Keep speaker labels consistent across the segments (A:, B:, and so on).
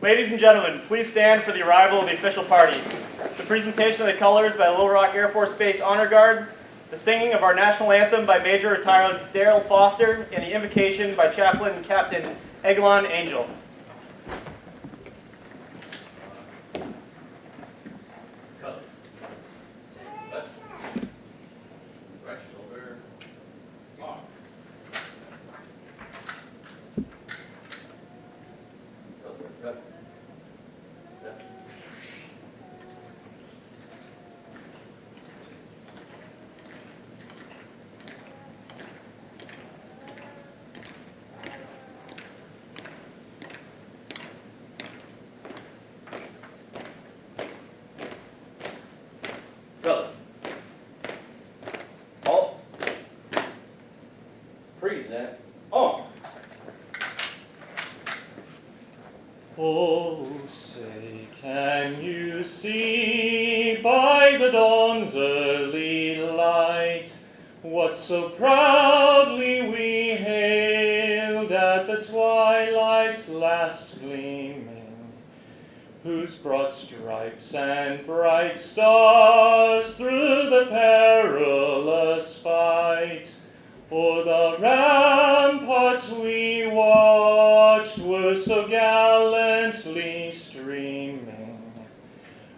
A: Ladies and gentlemen, please stand for the arrival of the official party. The presentation of the colors by the Little Rock Air Force Base Honor Guard, the singing of our national anthem by Major Retired Daryl Foster, and the invocation by Chaplain Captain Eglon Angel.
B: Oh, say, can you see by the dawn's early light what so proudly we hailed at the twilight's last gleaming, whose broad stripes and bright stars through the perilous fight o'er the ramparts we watched were so gallantly streaming,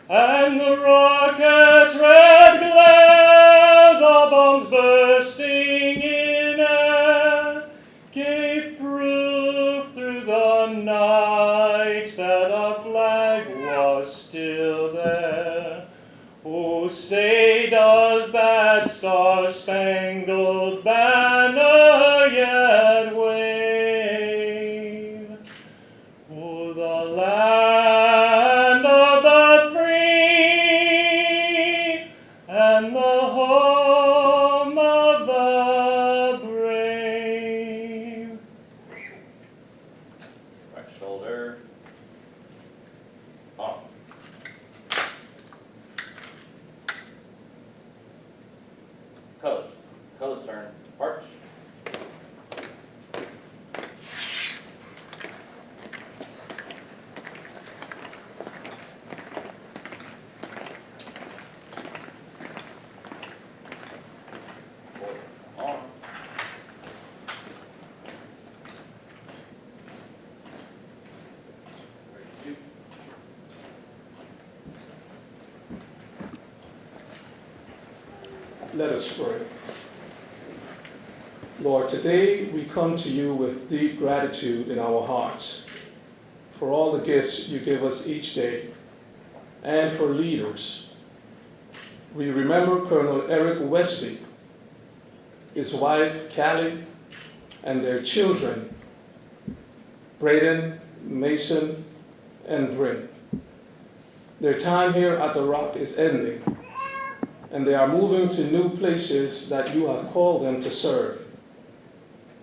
B: and the rocket's red glare, the bombs bursting in air, gave proof through the night that our flag was still there. Oh, say, does that star-spangled banner yet wave? Oh, the land of the free and the home of the brave. Right shoulder up. Colors turn. March. On. Ready, 2.
C: Let us pray. Lord, today we come to you with deep gratitude in our hearts for all the gifts you give us each day and for leaders. We remember Colonel Eric Westby, his wife Callie, and their children, Braden, Mason, and Bryn. Their time here at the Rock is ending, and they are moving to new places that you have called them to serve.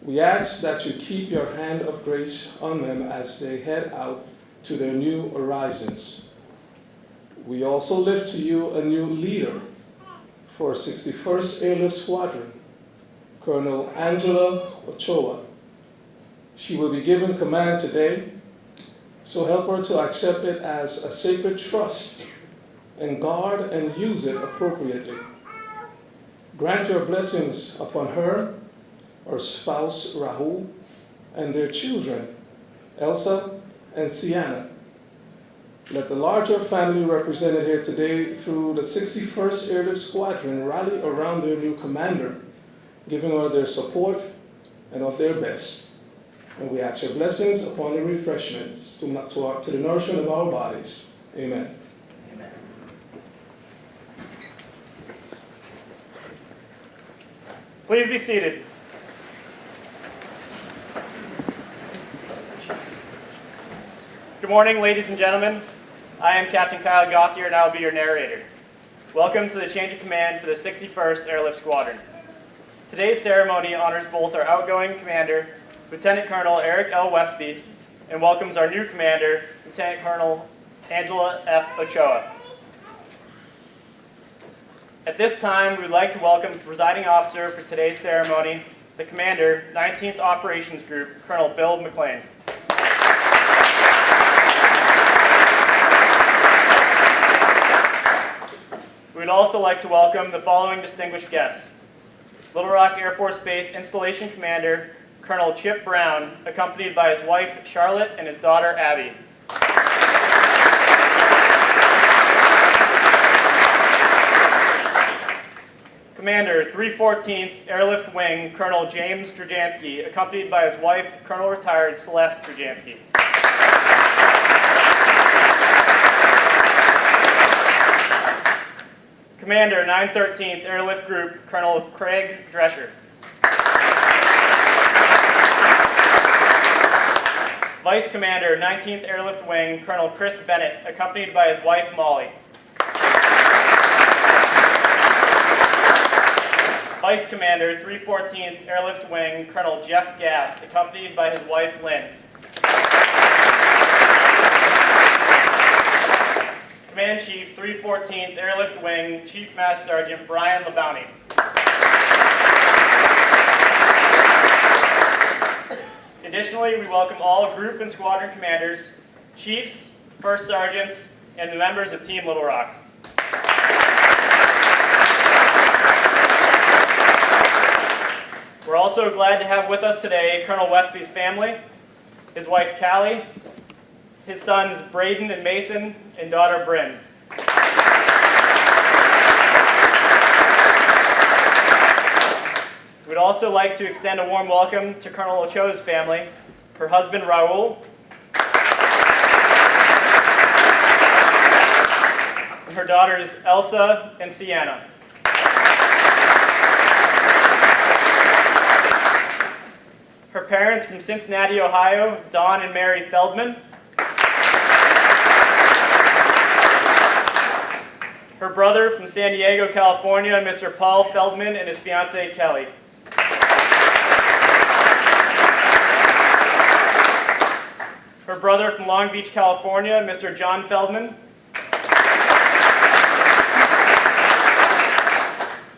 C: We ask that you keep your hand of grace on them as they head out to their new horizons. We also lift to you a new leader for 61st Airlift Squadron, Colonel Angela Ochoa. She will be given command today, so help her to accept it as a sacred trust and guard and use it appropriately. Grant your blessings upon her, her spouse Rahul, and their children, Elsa and Sienna. Let the larger family represented here today through the 61st Airlift Squadron rally around their new commander, giving her their support and of their best. And we ask your blessings upon the refreshments to the nourishment of our bodies. Amen.
A: Amen. Please be seated. Good morning, ladies and gentlemen. I am Captain Kyle Gauthier, and I will be your narrator. Welcome to the change of command for the 61st Airlift Squadron. Today's ceremony honors both our outgoing commander, Lieutenant Colonel Eric L. Westby, and welcomes our new commander, Lieutenant Colonel Angela F. Ochoa. At this time, we would like to welcome the presiding officer for today's ceremony, the commander, 19th Operations Group, Colonel Bill McLean. We would also like to welcome the following distinguished guests. Little Rock Air Force Base Installation Commander, Colonel Chip Brown, accompanied by his wife, Charlotte, and his daughter, Abby. Commander, 314th Airlift Wing, Colonel James Drzansky, accompanied by his wife, Colonel Retired Celeste Drzansky. Commander, 913th Airlift Group, Colonel Craig Drescher. Vice Commander, 19th Airlift Wing, Colonel Chris Bennett, accompanied by his wife, Molly. Vice Commander, 314th Airlift Wing, Colonel Jeff Gast, accompanied by his wife, Lynn. Command Chief, 314th Airlift Wing, Chief Master Sergeant Brian LeBounty. Additionally, we welcome all group and squadron commanders, chiefs, first sergeants, and the members of Team Little Rock. We're also glad to have with us today Colonel Wesley's family, his wife Callie, his sons Braden and Mason, and daughter Bryn. We'd also like to extend a warm welcome to Colonel Ochoa's family, her husband Raul, and her daughters Elsa and Sienna. Her parents from Cincinnati, Ohio, Don and Mary Feldman. Her brother from San Diego, California, Mr. Paul Feldman, and his fiancée, Kelly. Her brother from Long Beach, California, Mr. John Feldman.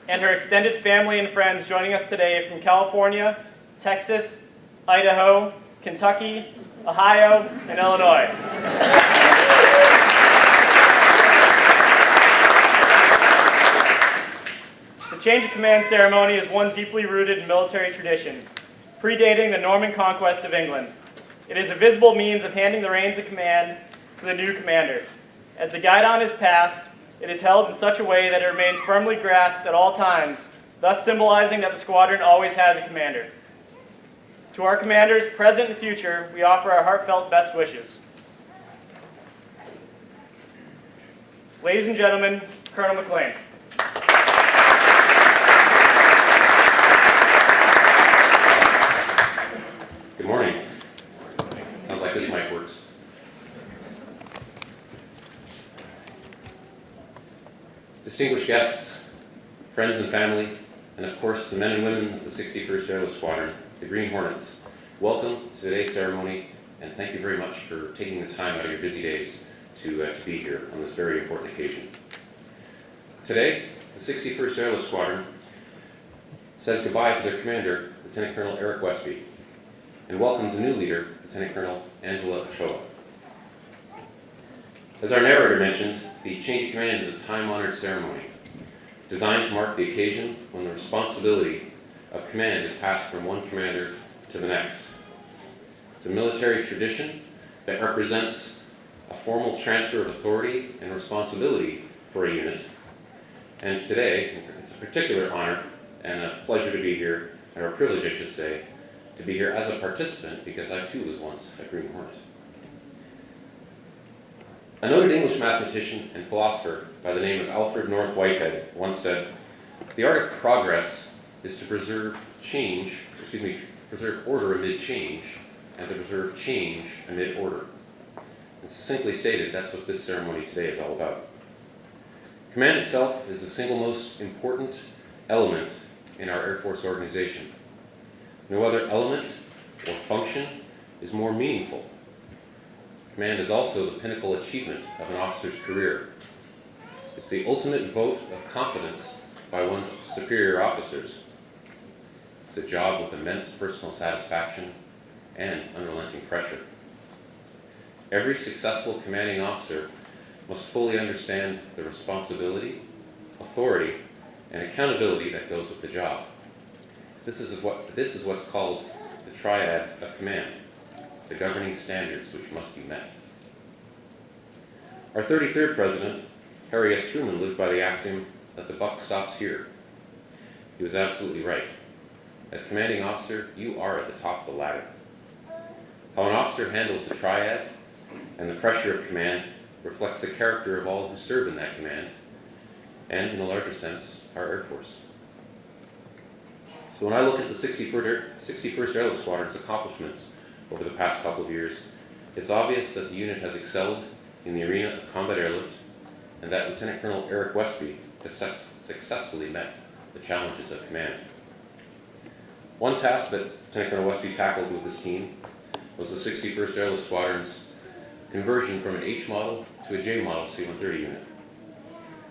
A: And her extended family and friends joining us today from California, Texas, Idaho, Kentucky, Ohio, and Illinois. The change of command ceremony is one deeply rooted in military tradition, predating the Norman conquest of England. It is a visible means of handing the reins of command to the new commander. As the guidon is passed, it is held in such a way that it remains firmly grasped at all times, thus symbolizing that the squadron always has a commander. To our commanders, present and future, we offer our heartfelt best wishes. Ladies and gentlemen, Colonel McLean.
D: Good morning. Sounds like this mic works. Distinguished guests, friends and family, and of course the men and women of the 61st Airlift Squadron, the Green Hornets, welcome to today's ceremony, and thank you very much for taking the time out of your busy days to be here on this very important occasion. Today, the 61st Airlift Squadron says goodbye to their commander, Lieutenant Colonel Eric Westby, and welcomes a new leader, Lieutenant Colonel Angela Ochoa. As our narrator mentioned, the change of command is a time-honored ceremony designed to mark the occasion when the responsibility of command is passed from one commander to the next. It's a military tradition that represents a formal transfer of authority and responsibility for a unit. And today, it's a particular honor and a pleasure to be here, or a privilege I should say, to be here as a participant because I too was once a Green Hornet. A noted English mathematician and philosopher by the name of Alfred North Whitehead once said, "The art of progress is to preserve order amid change, and to preserve change amid order." And succinctly stated, that's what this ceremony today is all about. Command itself is the single most important element in our Air Force organization. No other element or function is more meaningful. Command is also the pinnacle achievement of an officer's career. It's the ultimate vote of confidence by one's superior officers. It's a job with immense personal satisfaction and unrelenting pressure. Every successful commanding officer must fully understand the responsibility authority, and accountability that goes with the job. This is what's called the Triad of Command, the governing standards which must be met. Our 33rd president, Harry S. Truman, lived by the axiom that the buck stops here. He was absolutely right. As commanding officer, you are at the top of the ladder. How an officer handles the triad and the pressure of command reflects the character of all who serve in that command, and in a larger sense, our Air Force. So when I look at the 61st Airlift Squadron's accomplishments over the past couple of years, it's obvious that the unit has excelled in the arena of combat airlift, and that Lieutenant Colonel Eric Westby has successfully met the challenges of command. One task that Lieutenant Colonel Westby tackled with his team was the 61st Airlift Squadron's conversion from an H model to a J model C-130 unit.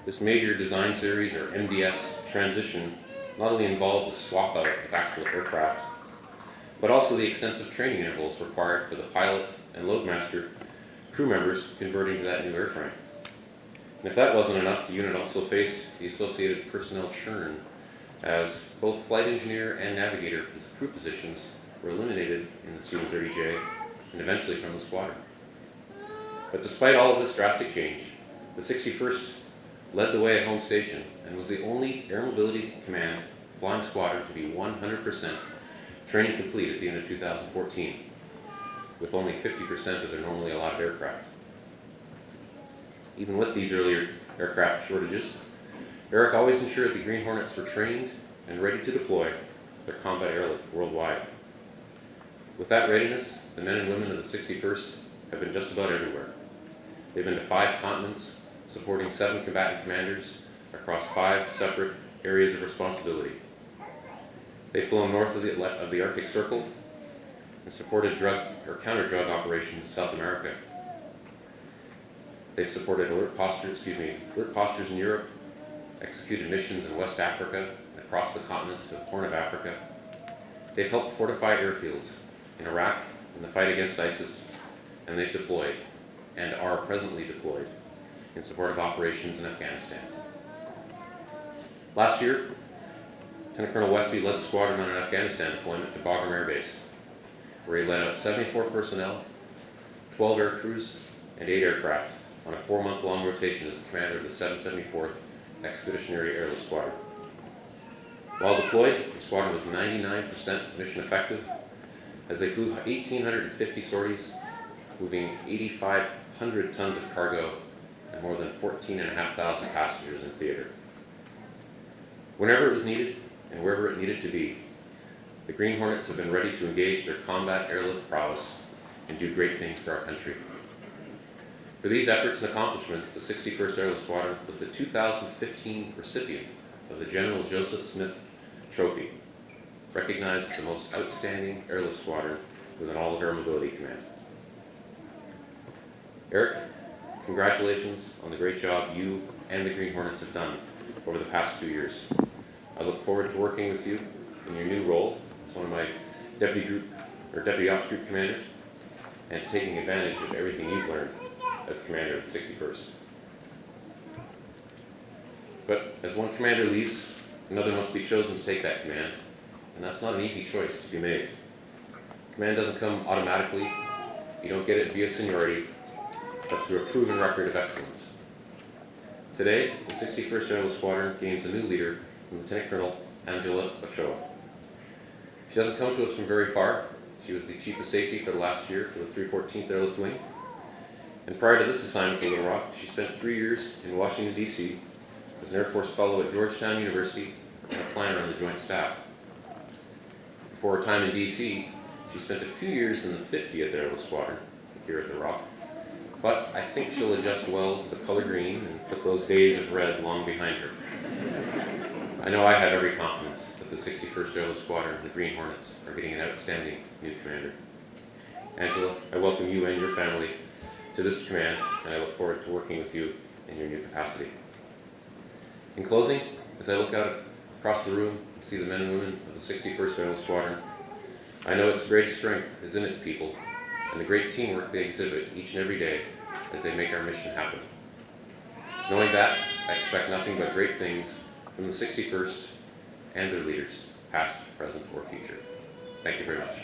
D: This major design series, or MDS, transition not only involved the swap out of actual aircraft, but also the extensive training intervals required for the pilot and loadmaster crew members converting to that new airframe. And if that wasn't enough, the unit also faced the associated personnel churn, as both flight engineer and navigator crew positions were eliminated in the C-130J and eventually from the squadron. But despite all of this drastic change, the 61st led the way at home station and was the only Air Mobility Command flying squadron to be 100% training complete at the end of 2014, with only 50% of their normally allotted aircraft. Even with these earlier aircraft shortages, Eric always ensured the Green Hornets were trained and ready to deploy their combat airlift worldwide. With that readiness, the men and women of the 61st have been just about everywhere. They've been to 5 continents, supporting 7 combatant commanders across 5 separate areas of responsibility. They've flown north of the Arctic Circle and supported counter-drug operations in South America. They've supported alert postures in Europe, executed missions in West Africa and across the continent to the Horn of Africa. They've helped fortify airfields in Iraq in the fight against ISIS, and they've deployed, and are presently deployed, in support of operations in Afghanistan. Last year, Lieutenant Colonel Westby led the squadron on an Afghanistan deployment to Bagram Air Base, where he led out 74 personnel, 12 air crews, and 8 aircraft on a 4-month-long rotation as the commander of the 774th Expeditionary Airlift Squadron. While deployed, the squadron was 99% mission effective, as they flew 1,850 sorties, moving 8,500 tons of cargo and more than 14,500 passengers in theater. Whenever it was needed and wherever it needed to be, the Green Hornets have been ready to engage their combat airlift prowess and do great things for our country. For these efforts and accomplishments, the 61st Airlift Squadron was the 2015 recipient of the General Joseph Smith Trophy, recognized as the most outstanding airlift squadron within all of Air Mobility Command. Eric, congratulations on the great job you and the Green Hornets have done over the past 2 years. I look forward to working with you in your new role as one of my Deputy Ops Group commanders, and to taking advantage of everything you've learned as commander of the 61st. But as one commander leaves, another must be chosen to take that command, and that's not an easy choice to be made. Command doesn't come automatically. You don't get it via seniority, but through a proven record of excellence. Today, the 61st Airlift Squadron gains a new leader in Lieutenant Colonel Angela Ochoa. She doesn't come to us from very far. She was the Chief of Safety for the last year for the 314th Airlift Wing. And prior to this assignment to Little Rock, she spent 3 years in Washington, D.C. as an Air Force Fellow at Georgetown University and a planner on the Joint Staff. Before her time in D.C., she spent a few years in the 50th Airlift Squadron here at the Rock. But I think she'll adjust well to the color green and put those days of red long behind her. I know I have every confidence that the 61st Airlift Squadron, the Green Hornets, are getting an outstanding new commander. Angela, I welcome you and your family to this command, and I look forward to working with you in your new capacity. In closing, as I look out across the room and see the men and women of the 61st Airlift Squadron, I know its greatest strength is in its people and the great teamwork they exhibit each and every day as they make our mission happen. Knowing that, I expect nothing but great things from the 61st and their leaders, past, present, or future. Thank you very much.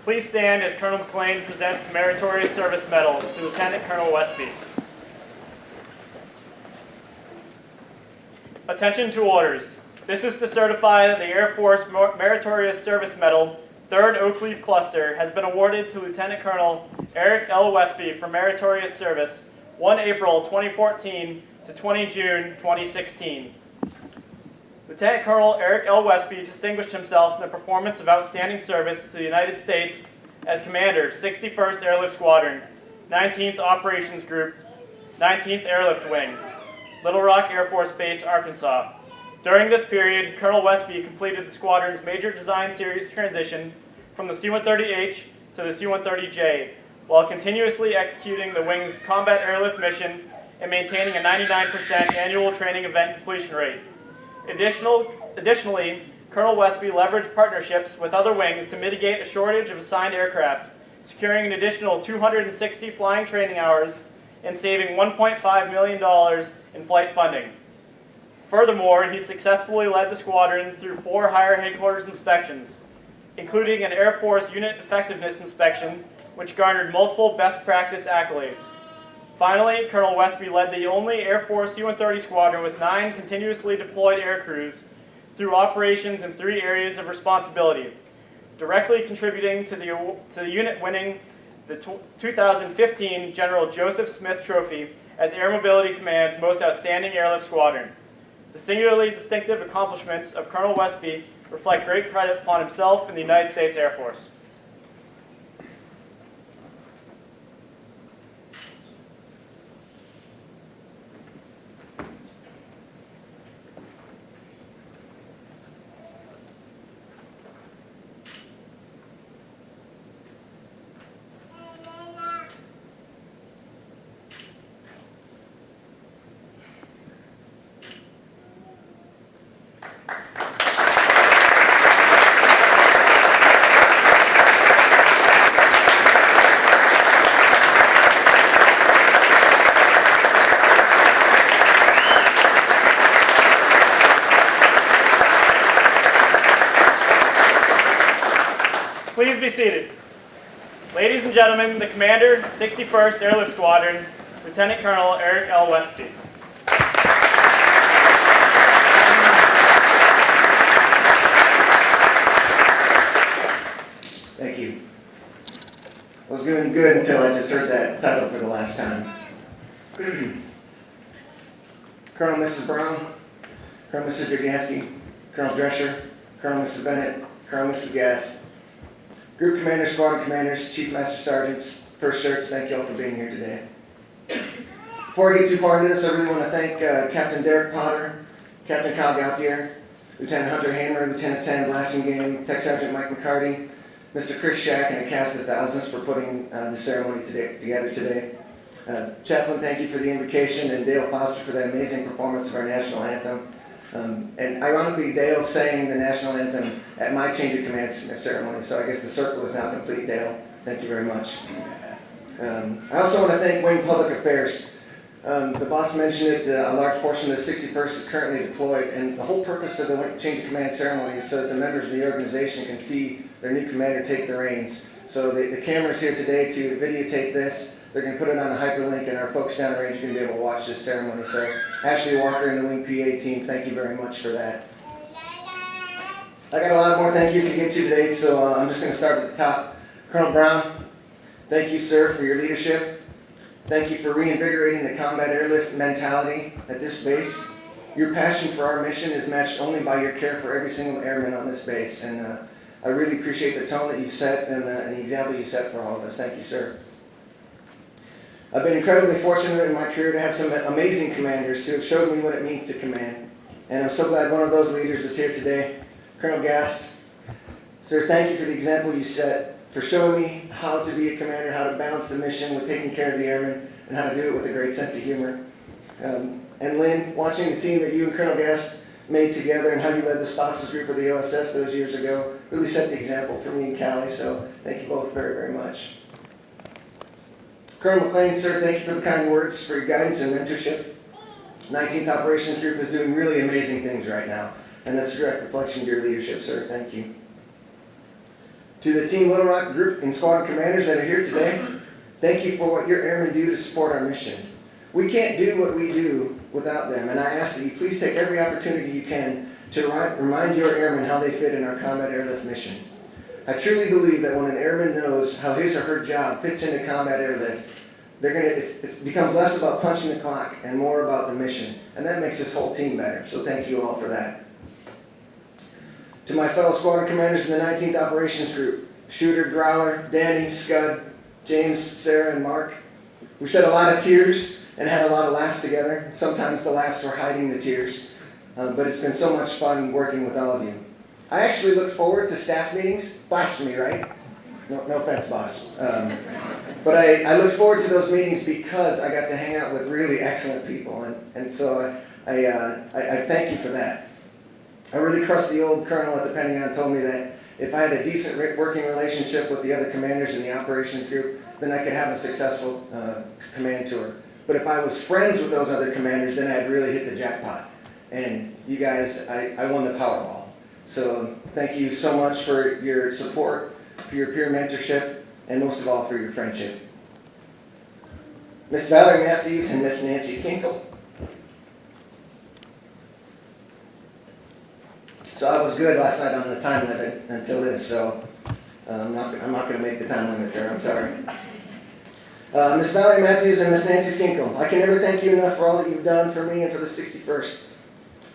A: Please stand as Colonel McLean presents the Meritorious Service Medal to Lieutenant Colonel Westby. Attention to orders. This is to certify that the Air Force Meritorious Service Medal, 3rd Oak Leaf Cluster, has been awarded to Lieutenant Colonel Eric L. Westby for meritorious service 1 April 2014 to 20 June 2016. Lieutenant Colonel Eric L. Westby distinguished himself in the performance of outstanding service to the United States as Commander, 61st Airlift Squadron, 19th Operations Group, 19th Airlift Wing, Little Rock Air Force Base, Arkansas. During this period, Colonel Westby completed the squadron's major design series transition from the C-130H to the C-130J, while continuously executing the wing's combat airlift mission and maintaining a 99% annual training event completion rate. Additionally, Colonel Westby leveraged partnerships with other wings to mitigate a shortage of assigned aircraft, securing an additional 260 flying training hours and saving $1.5 million in flight funding. Furthermore, he successfully led the squadron through 4 higher headquarters inspections, including an Air Force unit effectiveness inspection, which garnered multiple best practice accolades. Finally, Colonel Westby led the only Air Force C-130 squadron with 9 continuously deployed air crews through operations in 3 areas of responsibility, directly contributing to the unit winning the 2015 General Joseph Smith Trophy as Air Mobility Command's most outstanding airlift squadron. The singularly distinctive accomplishments of Colonel Westby reflect great credit upon himself and the United States Air Force. Please be seated. Ladies and gentlemen, the Commander, 61st Airlift Squadron, Lieutenant Colonel Eric L. Westby.
E: Thank you. I was doing good until I just heard that title for the last time. Colonel Mrs. Brown, Colonel Mrs. Dragansky, Colonel Drescher, Colonel Mrs. Bennett, Colonel Mrs. Gass, Group Commanders, Squadron Commanders, Chief Master Sergeants, First Certs, thank you all for being here today. Before I get too far into this, I really want to thank Captain Derek Potter, Captain Kyle Gautier, Lieutenant Hunter Hamer, Lieutenant Sam Blassingame, Tech Sergeant Mike McCarty, Mr. Chris Shack, and a cast of thousands for putting the ceremony together today. Chaplain, thank you for the invocation, and Dale Foster for the amazing performance of our national anthem. And ironically, Dale sang the national anthem at my change of command ceremony, so I guess the circle is now complete, Dale. Thank you very much. I also want to thank Wing Public Affairs. The boss mentioned it, a large portion of the 61st is currently deployed, and the whole purpose of the change of command ceremony is so that the members of the organization can see their new commander take the reins. So the camera's here today to videotape this. They're going to put it on a hyperlink, and our folks down the range are going to be able to watch this ceremony. So Ashley Walker and the Wing PA team, thank you very much for that. I got a lot more thank yous to get to today, so I'm just going to start at the top. Colonel Brown, thank you, sir, for your leadership. Thank you for reinvigorating the combat airlift mentality at this base. Your passion for our mission is matched only by your care for every single airman on this base, and I really appreciate the tone that you've set and the example you set for all of us. Thank you, sir. I've been incredibly fortunate in my career to have some amazing commanders who have showed me what it means to command. And I'm so glad one of those leaders is here today, Colonel Gast. Sir, thank you for the example you set, for showing me how to be a commander, how to balance the mission with taking care of the airmen, and how to do it with a great sense of humor. And Lynn, watching the team that you and Colonel Gast made together and how you led the spouses group of the OSS those years ago really set the example for me and Callie, so thank you both very, very much. Colonel McLean, sir, thank you for the kind words, for your guidance and mentorship. 19th Operations Group is doing really amazing things right now, and that's a direct reflection of your leadership, sir. Thank you. To the Team Little Rock group and squadron commanders that are here today, thank you for what your airmen do to support our mission. We can't do what we do without them, and I ask that you please take every opportunity you can to remind your airmen how they fit in our combat airlift mission. I truly believe that when an airman knows how his or her job fits into combat airlift, it becomes less about punching the clock and more about the mission, and that makes this whole team better, so thank you all for that. To my fellow squadron commanders in the 19th Operations Group, Shooter, Growler, Danny, Scud, James, Sarah, and Mark, we shed a lot of tears and had a lot of laughs together. Sometimes the laughs were hiding the tears, but it's been so much fun working with all of you. I actually look forward to staff meetings. Blasphemy, right? No offense, boss. But I look forward to those meetings because I got to hang out with really excellent people, and so I thank you for that. A really crusty old colonel at the Pentagon told me that if I had a decent working relationship with the other commanders in the operations group, then I could have a successful command tour. But if I was friends with those other commanders, then I'd really hit the jackpot. And you guys, I won the Powerball. So thank you so much for your support, for your peer mentorship, and most of all for your friendship. Miss Valerie Matthews and Miss Nancy Skinkle. So I was good last night on the time limit until this, so I'm not going to make the time limit, sir. I'm sorry. Miss Valerie Matthews and Miss Nancy Skinkle, I can never thank you enough for all that you've done for me and for the 61st.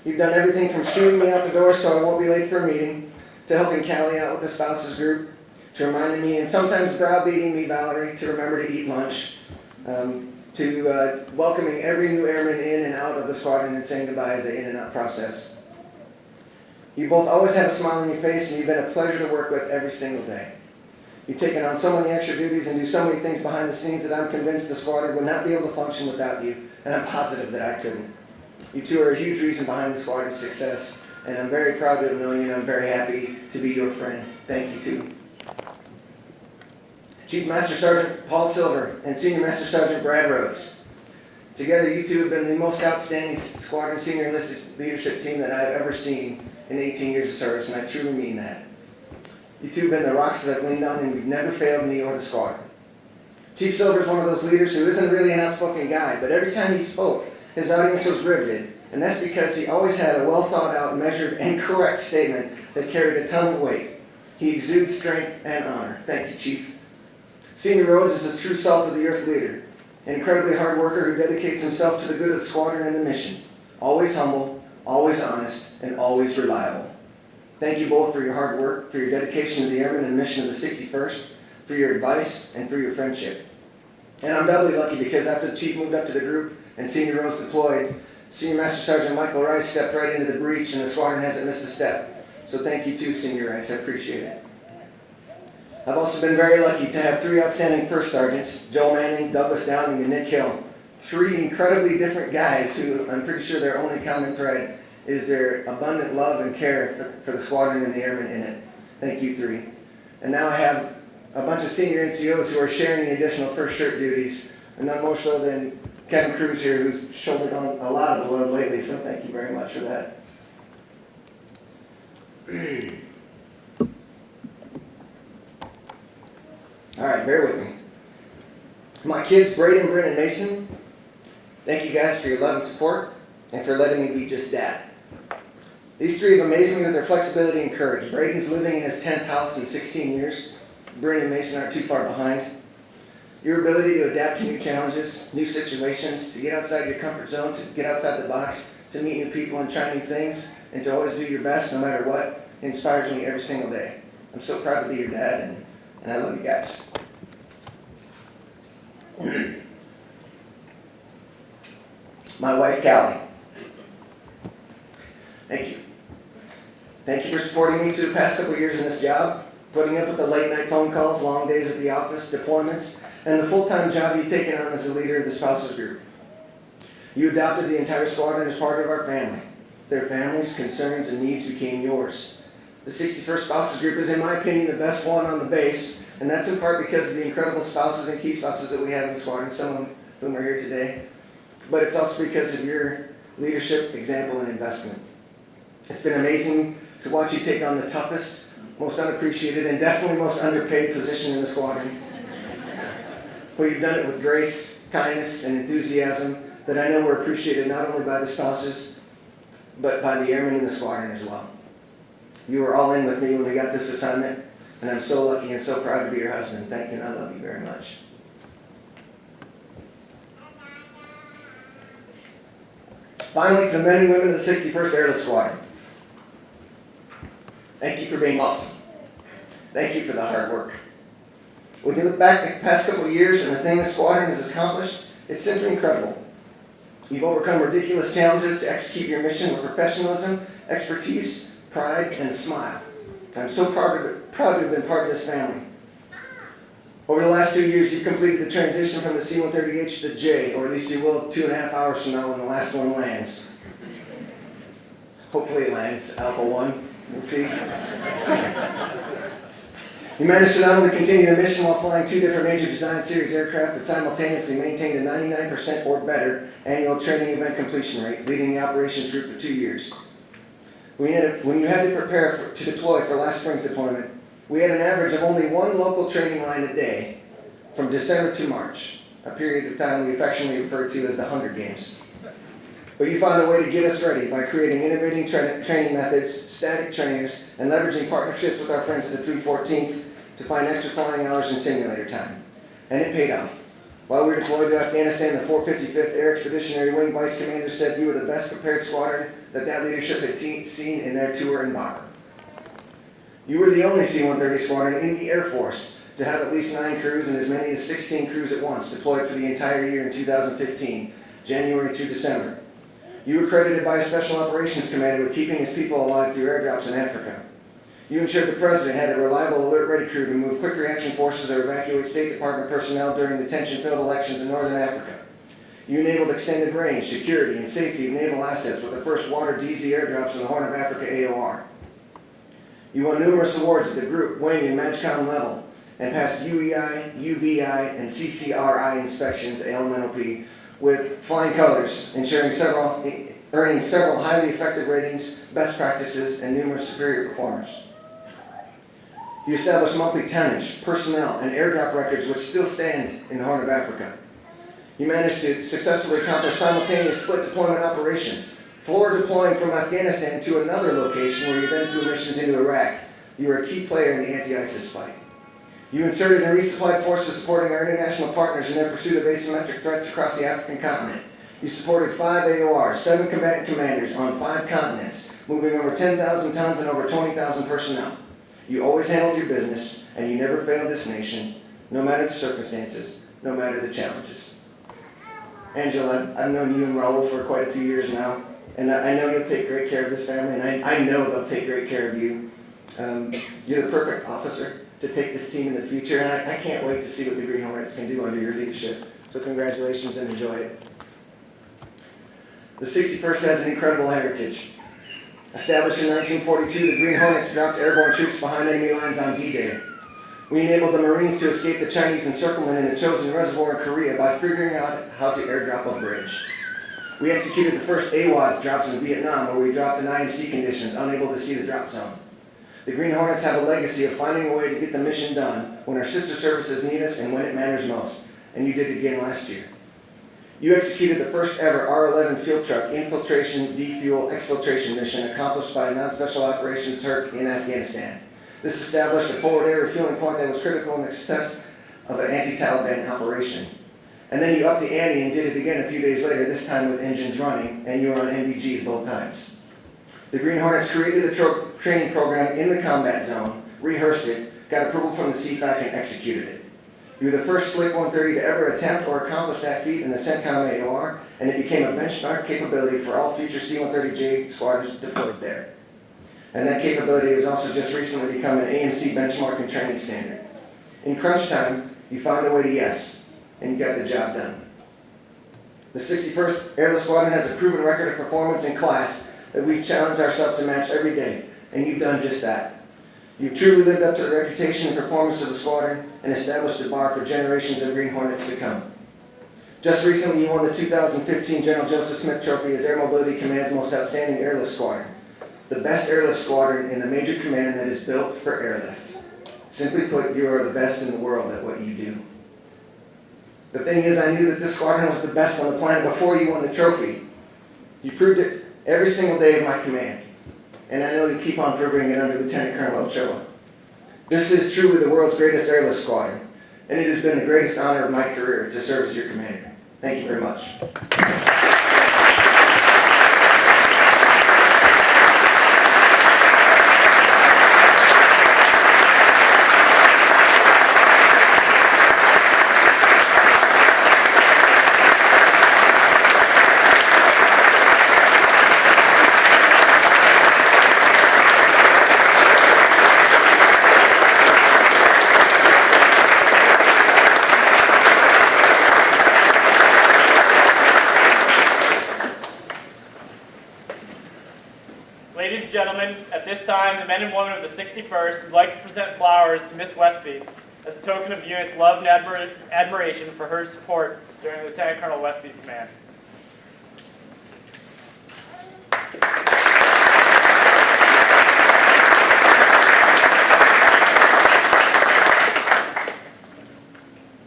E: You've done everything from shooting me out the door so I won't be late for a meeting, to helping Callie out with the spouses group, to reminding me and sometimes browbeating me, Valerie, to remember to eat lunch, to welcoming every new airman in and out of the squadron and saying goodbye as the in and out process. You both always had a smile on your face, and you've been a pleasure to work with every single day. You've taken on so many extra duties and do so many things behind the scenes that I'm convinced the squadron would not be able to function without you, and I'm positive that I couldn't. You two are a huge reason behind the squadron's success, and I'm very proud to have known you, and I'm very happy to be your friend. Thank you, too. Chief Master Sergeant Paul Silver and Senior Master Sergeant Brad Rhodes. Together, you two have been the most outstanding squadron senior enlisted leadership team that I've ever seen in 18 years of service, and I truly mean that. You two have been the rocks that I've leaned on, and you've never failed me or the squadron. Chief Silver is one of those leaders who isn't really an outspoken guy, but every time he spoke, his audience was riveted, and that's because he always had a well-thought-out, measured, and correct statement that carried a ton of weight. He exudes strength and honor. Thank you, Chief. Senior Rhodes is a true salt-of-the-earth leader, an incredibly hard worker who dedicates himself to the good of the squadron and the mission. Always humble, always honest, and always reliable. Thank you both for your hard work, for your dedication to the airmen and the mission of the 61st, for your advice, and for your friendship. And I'm doubly lucky because after the Chief moved up to the group and Senior Rhodes deployed, Senior Master Sergeant Michael Rice stepped right into the breach, and the squadron hasn't missed a step. So thank you too, Senior Rice. I appreciate it. I've also been very lucky to have three outstanding first sergeants, Joel Manning, Douglas Downing, and Nick Hill. Three incredibly different guys who I'm pretty sure their only common thread is their abundant love and care for the squadron and the airmen in it. Thank you three. And now I have a bunch of senior NCOs who are sharing the additional first shirt duties, and none more so than Kevin Cruz here, who's shouldered on a lot of the load lately, so thank you very much for that. All right, bear with me. My kids, Braden, Bryn, and Mason, thank you guys for your love and support and for letting me be just dad. These three have amazed me with their flexibility and courage. Braden's living in his 10th house in 16 years. Bryn and Mason aren't too far behind. Your ability to adapt to new challenges, new situations, to get outside your comfort zone, to get outside the box, to meet new people and try new things, and to always do your best no matter what, inspires me every single day. I'm so proud to be your dad, and I love you guys. My wife, Callie. Thank you. Thank you for supporting me through the past couple of years in this job, putting up with the late night phone calls, long days at the office, deployments, and the full-time job you've taken on as the leader of the spouses group. You adopted the entire squadron as part of our family. Their families, concerns, and needs became yours. The 61st Spouses Group is, in my opinion, the best one on the base, and that's in part because of the incredible spouses and key spouses that we have in the squadron, some of whom are here today. But it's also because of your leadership, example, and investment. It's been amazing to watch you take on the toughest, most unappreciated, and definitely most underpaid position in the squadron. But you've done it with grace, kindness, and enthusiasm that I know were appreciated not only by the spouses, but by the airmen in the squadron as well. You were all in with me when we got this assignment, and I'm so lucky and so proud to be your husband. Thank you, and I love you very much. Finally, to the men and women of the 61st Airlift Squadron, thank you for being awesome. Thank you for the hard work. When you look back at the past couple of years and the thing the squadron has accomplished, it's simply incredible. You've overcome ridiculous challenges to execute your mission with professionalism, expertise, pride, and a smile. I'm so proud to have been part of this family. Over the last 2 years, you've completed the transition from the C-130H to the J, or at least you will 2.5 hours from now when the last one lands. Hopefully it lands, Alpha 1. We'll see. You managed to not only continue the mission while flying 2 different major design series aircraft, but simultaneously maintained a 99% or better annual training event completion rate, leading the operations group for 2 years. When you had to prepare to deploy for last spring's deployment, we had an average of only 1 local training line a day from December to March, a period of time we affectionately refer to as the Hunger Games. But you found a way to get us ready by creating innovative training methods, static trainers, and leveraging partnerships with our friends at the 314th to find extra flying hours and simulator time. And it paid off. While we were deployed to Afghanistan, the 455th Air Expeditionary Wing Vice Commander said you were the best prepared squadron that leadership had seen in their tour in Bagram. You were the only C-130 squadron in the Air Force to have at least 9 crews and as many as 16 crews at once deployed for the entire year in 2015, January through December. You were credited by a Special Operations Commander with keeping his people alive through airdrops in Africa. You ensured the President had a reliable alert-ready crew to move quick reaction forces or evacuate State Department personnel during the tension-filled elections in Northern Africa. You enabled extended range, security, and safety of naval assets with the first water DZ airdrops in the Horn of Africa AOR. You won numerous awards at the group, wing, and MAGCOM level, and passed UEI, UVI, and CCRI inspections, ALMNOP, with flying colors, earning several highly effective ratings, best practices, and numerous superior performers. You established monthly tonnage, personnel, and airdrop records which still stand in the Horn of Africa. You managed to successfully accomplish simultaneous split deployment operations, forward deploying from Afghanistan to another location where you then flew missions into Iraq. You were a key player in the anti-ISIS fight. You inserted and resupplied forces supporting our international partners in their pursuit of asymmetric threats across the African continent. You supported 5 AORs, 7 combatant commanders on 5 continents, moving over 10,000 tons and over 20,000 personnel. You always handled your business, and you never failed this nation, no matter the circumstances, no matter the challenges. Angela, I've known you and Raul for quite a few years now, and I know you'll take great care of this family, and I know they'll take great care of you. You're the perfect officer to take this team in the future, and I can't wait to see what the Green Hornets can do under your leadership. So congratulations and enjoy it. The 61st has an incredible heritage. Established in 1942, the Green Hornets dropped airborne troops behind enemy lines on D-Day. We enabled the Marines to escape the Chinese encirclement in the Chosin Reservoir in Korea by figuring out how to airdrop a bridge. We executed the first AWADS drops in Vietnam, where we dropped in IMC conditions, unable to see the drop zone. The Green Hornets have a legacy of finding a way to get the mission done when our sister services need us and when it matters most, and you did it again last year. You executed the first ever R-11 field truck infiltration, defuel, exfiltration mission accomplished by a non-special operations HERC in Afghanistan. This established a forward air refueling point that was critical in the success of an anti-Taliban operation. And then you upped the ante and did it again a few days later, this time with engines running, and you were on NVGs both times. The Green Hornets created a training program in the combat zone, rehearsed it, got approval from the CFAC, and executed it. You were the first Slick 130 to ever attempt or accomplish that feat in the CENTCOM AOR, and it became a benchmark capability for all future C-130J squadrons deployed there. And that capability has also just recently become an AMC benchmark and training standard. In crunch time, you found a way to yes, and you got the job done. The 61st Airlift Squadron has a proven record of performance and class that we challenge ourselves to match every day, and you've done just that. You've truly lived up to the reputation and performance of the squadron and established a bar for generations of Green Hornets to come. Just recently, you won the 2015 General Joseph Smith Trophy as Air Mobility Command's most outstanding airlift squadron, the best airlift squadron in the major command that is built for airlift. Simply put, you are the best in the world at what you do. The thing is, I knew that this squadron was the best on the planet before you won the trophy. You proved it every single day of my command, and I know you keep on proving it under Lieutenant Colonel Ochoa. This is truly the world's greatest airlift squadron, and it has been the greatest honor of my career to serve as your commander. Thank you very much.
A: Ladies and gentlemen, at this time, the men and women of the 61st would like to present flowers to Miss Westby as a token of the unit's love and admiration for her support during Lieutenant Colonel Westby's command.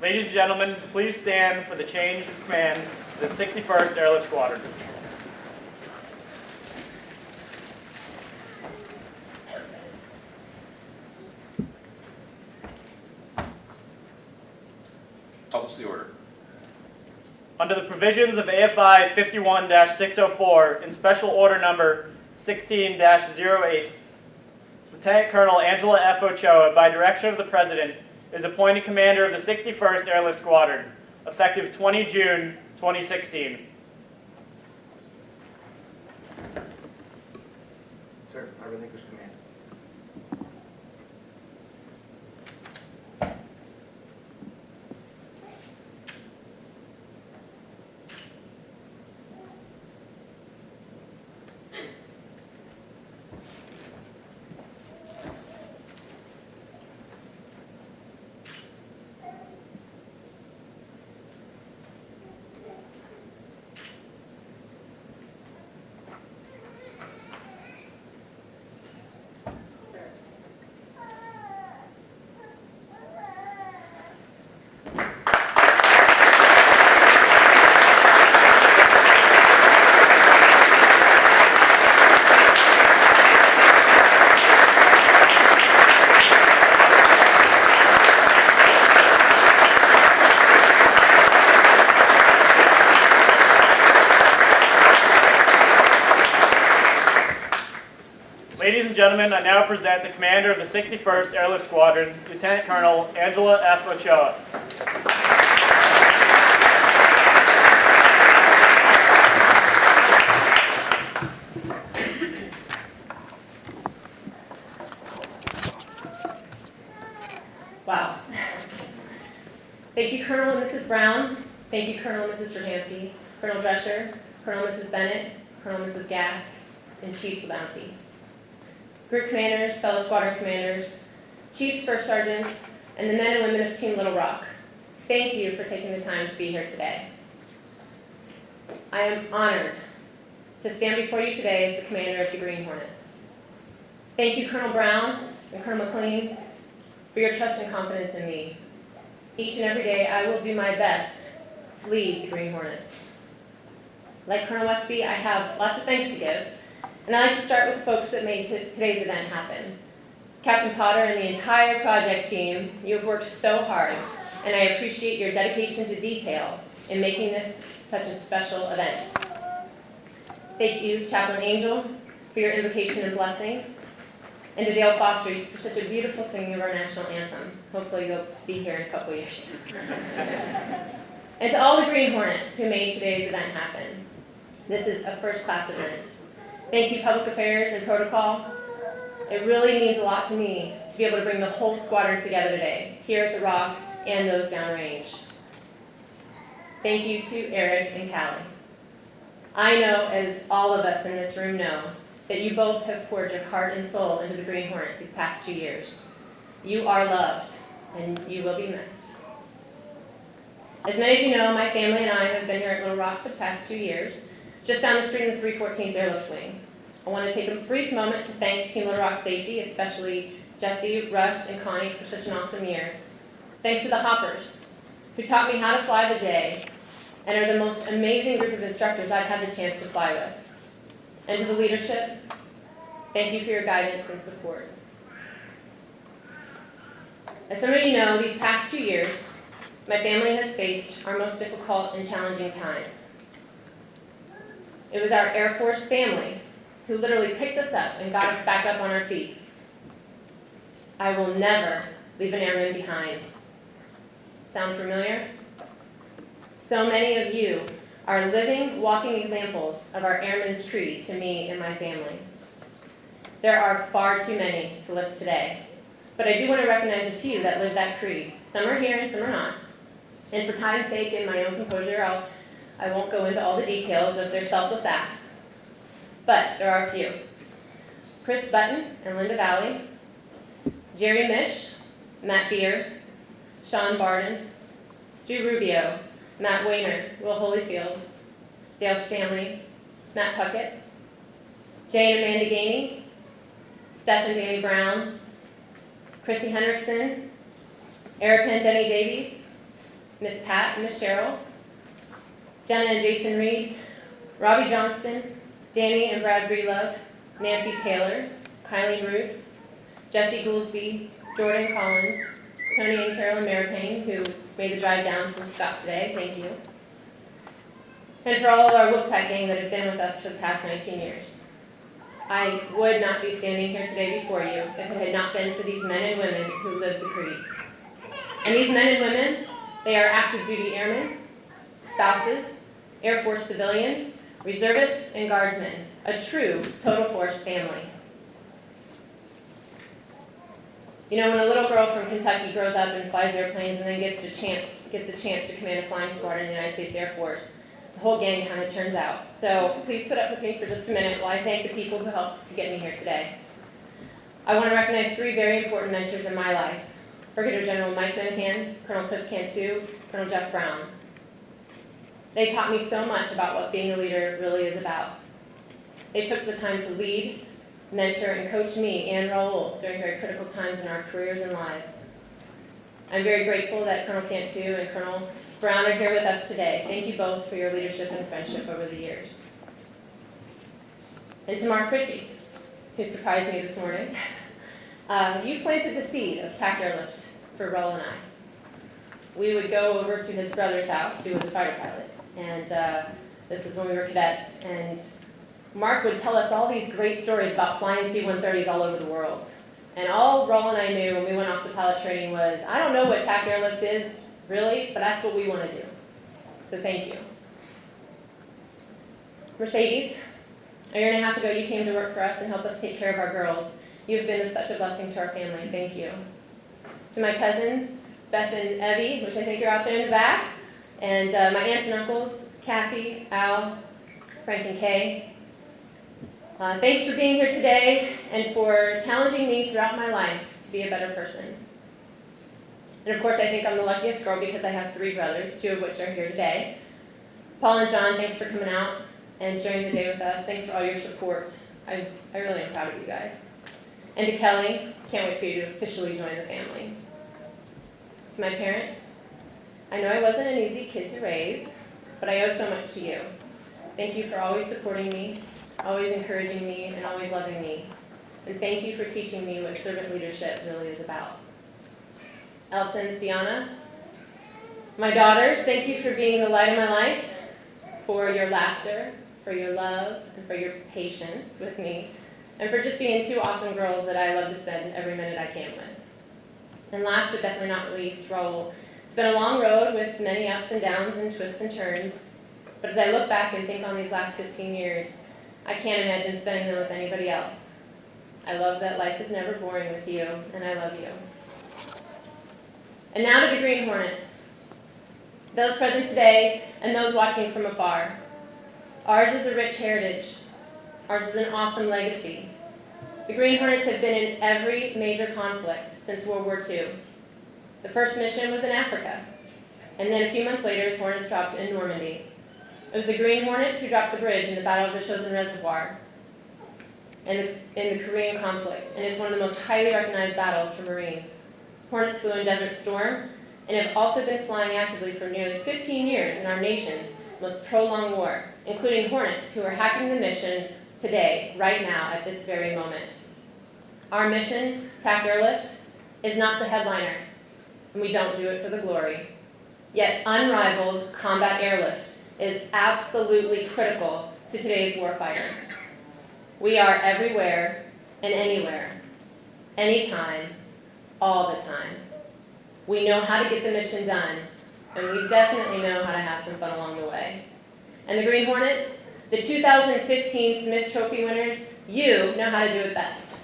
A: Ladies and gentlemen, please stand for the change of command to the 61st Airlift Squadron.
B: Publish the order.
A: Under the provisions of AFI 51-604 in Special Order Number 16-08, Lieutenant Colonel Angela F. Ochoa, by direction of the President, is appointed Commander of the 61st Airlift Squadron, effective 20 June 2016.
E: Sir, I relinquish command.
A: Ladies and gentlemen, I now present the Commander of the 61st Airlift Squadron, Lieutenant Colonel Angela F. Ochoa.
F: Wow. Thank you, Colonel and Mrs. Brown. Thank you, Colonel and Mrs. Strahansky, Colonel Drescher, Colonel and Mrs. Bennett, Colonel and Mrs. Gask, and Chief Labounty. Group commanders, fellow squadron commanders, chiefs, first sergeants, and the men and women of Team Little Rock, thank you for taking the time to be here today. I am honored to stand before you today as the commander of the Green Hornets. Thank you, Colonel Brown and Colonel McLean, for your trust and confidence in me. Each and every day, I will do my best to lead the Green Hornets. Like Colonel Westby, I have lots of thanks to give, and I'd like to start with the folks that made today's event happen. Captain Potter and the entire project team, you have worked so hard, and I appreciate your dedication to detail in making this such a special event. Thank you, Chaplain Angel, for your invocation and blessing, and to Dale Foster for such a beautiful singing of our national anthem. Hopefully you'll be here in a couple years. And to all the Green Hornets who made today's event happen. This is a first-class event. Thank you, Public Affairs and Protocol. It really means a lot to me to be able to bring the whole squadron together today, here at the Rock and those downrange. Thank you to Eric and Callie. I know, as all of us in this room know, that you both have poured your heart and soul into the Green Hornets these past 2 years. You are loved, and you will be missed. As many of you know, my family and I have been here at Little Rock for the past 2 years, just down the street in the 314th Airlift Wing. I want to take a brief moment to thank Team Little Rock Safety, especially Jesse, Russ, and Connie for such an awesome year. Thanks to the Hoppers, who taught me how to fly the J, and are the most amazing group of instructors I've had the chance to fly with. And to the leadership, thank you for your guidance and support. As some of you know, these past 2 years, my family has faced our most difficult and challenging times. It was our Air Force family who literally picked us up and got us back up on our feet. I will never leave an airman behind. Sound familiar? So many of you are living, walking examples of our Airman's Creed to me and my family. There are far too many to list today, but I do want to recognize a few that live that creed. Some are here and some are not. And for time's sake, in my own composure, I won't go into all the details of their selfless acts. But there are a few. Chris Button and Linda Valley, Jerry Mish, Matt Beer, Sean Barden, Stu Rubio, Matt Wayner, Will Holyfield, Dale Stanley, Matt Puckett, Jay and Amanda Gainey, Steph and Danny Brown, Chrissy Hendrickson, Erica and Denny Davies, Miss Pat and Miss Cheryl, Jenna and Jason Reed, Robbie Johnston, Danny and Brad Breelove, Nancy Taylor, Kylie and Ruth, Jesse Goolsby, Jordan Collins, Tony and Carolyn Maripane, who made the drive down from Scott today, thank you. And for all of our Wolfpack gang that have been with us for the past 19 years. I would not be standing here today before you if it had not been for these men and women who live the creed. And these men and women, they are active duty airmen, spouses, Air Force civilians, reservists, and guardsmen, a true total force family. You know, when a little girl from Kentucky grows up and flies airplanes and then gets a chance to command a flying squadron in the United States Air Force, the whole gang kind of turns out. So please put up with me for just a minute while I thank the people who helped to get me here today. I want to recognize 3 very important mentors in my life: Brigadier General Mike Minahan, Colonel Chris Cantu, Colonel Jeff Brown. They taught me so much about what being a leader really is about. They took the time to lead, mentor, and coach me and Raul during very critical times in our careers and lives. I'm very grateful that Colonel Cantu and Colonel Brown are here with us today. Thank you both for your leadership and friendship over the years. And to Mark Ritchie, who surprised me this morning, you planted the seed of TAC Airlift for Raul and I. We would go over to his brother's house, who was a fighter pilot, and this was when we were cadets, and Mark would tell us all these great stories about flying C-130s all over the world. And all Raul and I knew when we went off to pilot training was, I don't know what TAC Airlift is, really, but that's what we want to do. So thank you. Mercedes, a year and a half ago you came to work for us and helped us take care of our girls. You've been such a blessing to our family. Thank you. To my cousins, Beth and Evie, which I think are out there in the back, and my aunts and uncles, Kathy, Al, Frank, and Kay. Thanks for being here today and for challenging me throughout my life to be a better person. And of course, I think I'm the luckiest girl because I have 3 brothers, 2 of which are here today. Paul and John, thanks for coming out and sharing the day with us. Thanks for all your support. I really am proud of you guys. And to Kelly, can't wait for you to officially join the family. To my parents, I know I wasn't an easy kid to raise, but I owe so much to you. Thank you for always supporting me, always encouraging me, and always loving me. And thank you for teaching me what servant leadership really is about. Elsa and Sienna, my daughters, thank you for being the light of my life, for your laughter, for your love, and for your patience with me, and for just being 2 awesome girls that I love to spend every minute I can with. And last but definitely not least, Raul. It's been a long road with many ups and downs and twists and turns, but as I look back and think on these last 15 years, I can't imagine spending them with anybody else. I love that life is never boring with you, and I love you. And now to the Green Hornets. Those present today and those watching from afar. Ours is a rich heritage. Ours is an awesome legacy. The Green Hornets have been in every major conflict since World War II. The first mission was in Africa, and then a few months later, Hornets dropped in Normandy. It was the Green Hornets who dropped the bridge in the Battle of the Chosin Reservoir in the Korean conflict, and it's one of the most highly recognized battles for Marines. Hornets flew in Desert Storm, and have also been flying actively for nearly 15 years in our nation's most prolonged war, including Hornets who are hacking the mission today, right now, at this very moment. Our mission, TAC Airlift, is not the headliner, and we don't do it for the glory. Yet unrivaled combat airlift is absolutely critical to today's warfighter. We are everywhere and anywhere, anytime, all the time. We know how to get the mission done, and we definitely know how to have some fun along the way. And the Green Hornets, the 2015 Smith Trophy winners, you know how to do it best.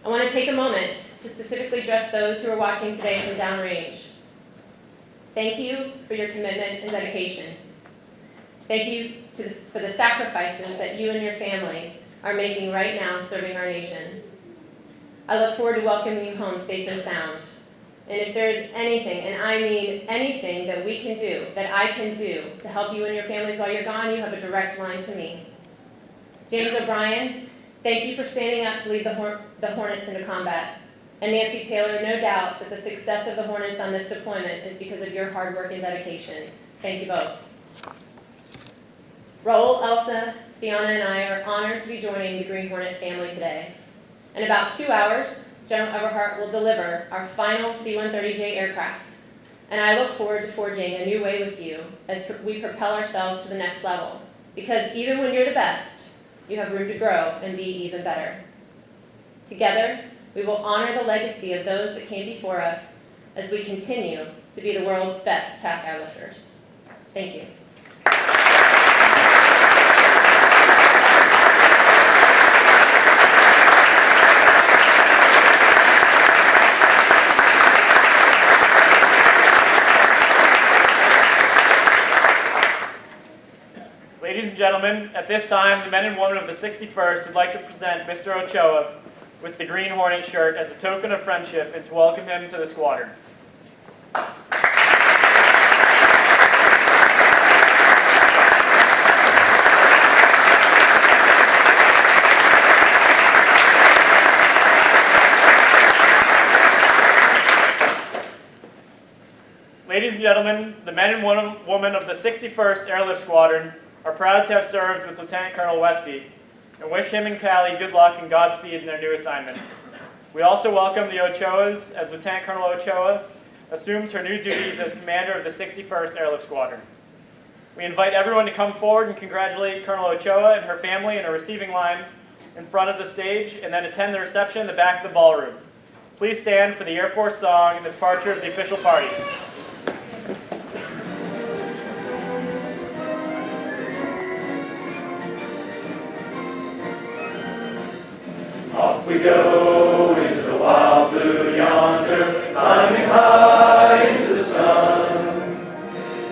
F: I want to take a moment to specifically address those who are watching today from downrange. Thank you for your commitment and dedication. Thank you for the sacrifices that you and your families are making right now serving our nation. I look forward to welcoming you home safe and sound. And if there is anything, and I mean anything, that we can do, that I can do to help you and your families while you're gone, you have a direct line to me. James O'Brien, thank you for standing up to lead the Hornets into combat. And Nancy Taylor, no doubt that the success of the Hornets on this deployment is because of your hard work and dedication. Thank you both. Raul, Elsa, Sienna, and I are honored to be joining the Green Hornet family today. In about 2 hours, General Everhart will deliver our final C-130J aircraft, and I look forward to forging a new way with you as we propel ourselves to the next level, because even when you're the best, you have room to grow and be even better. Together, we will honor the legacy of those that came before us as we continue to be the world's best TAC airlifters. Thank you.
A: Ladies and gentlemen, at this time, the men and women of the 61st would like to present Mr. Ochoa with the Green Hornet shirt as a token of friendship and to welcome him to the squadron. Ladies and gentlemen, the men and women of the 61st Airlift Squadron are proud to have served with Lieutenant Colonel Westby and wish him and Callie good luck and Godspeed in their new assignment. We also welcome the Ochoas as Lieutenant Colonel Ochoa assumes her new duties as commander of the 61st Airlift Squadron. We invite everyone to come forward and congratulate Colonel Ochoa and her family in a receiving line in front of the stage and then attend the reception in the back of the ballroom. Please stand for the Air Force song and the departure of the official party.
G: Off we go into the wild blue yonder, climbing high into the sun.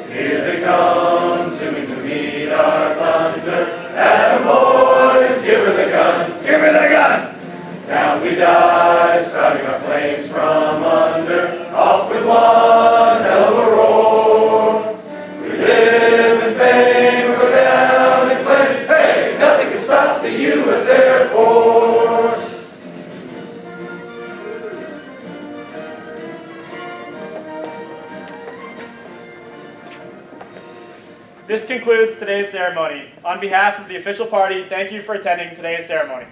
G: Here they come, zooming to meet our thunder. Atta boys, give her the gun, give her the gun! Down we dive, spouting our flames from under. Off with one hell of a roar. We live in fame, we go down in flames. Hey, nothing can stop the U.S. Air Force.
A: This concludes today's ceremony. On behalf of the official party, thank you for attending today's ceremony.